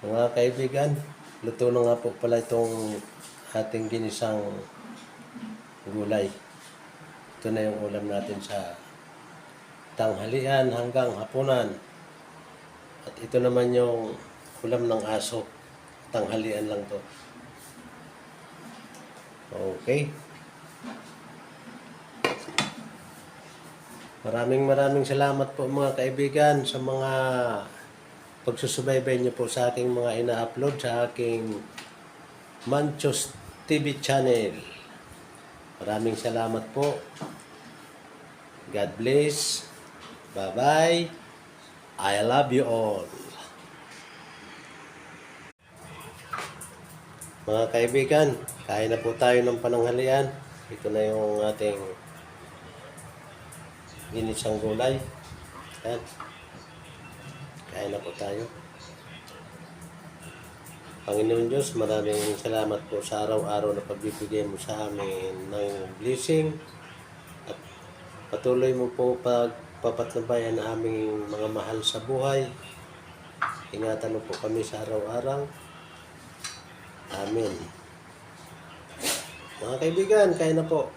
Mga kaibigan, luto na nga po pala itong ating ginisang gulay. Ito na yung ulam natin sa tanghalian hanggang hapunan. At ito naman yung ulam ng aso. Tanghalian lang to. Okay. Maraming salamat po mga kaibigan sa mga pagsusubaybay niyo po sa aking mga ina-upload sa aking Manchos TV channel. Maraming salamat po. God bless. Bye-bye. I love you all. Mga kaibigan, kain na po tayo ng pananghalian. Ito na yung ating ginisang gulay. Yan. Kain na po tayo. Panginoon Diyos, maraming salamat po sa araw-araw na pagbibigay mo sa amin ng blessing at patuloy mo po pagpapatnubayan ang aming mga mahal sa buhay. Ingatan mo po kami sa araw-araw. Amen. Mga kaibigan, kain na po.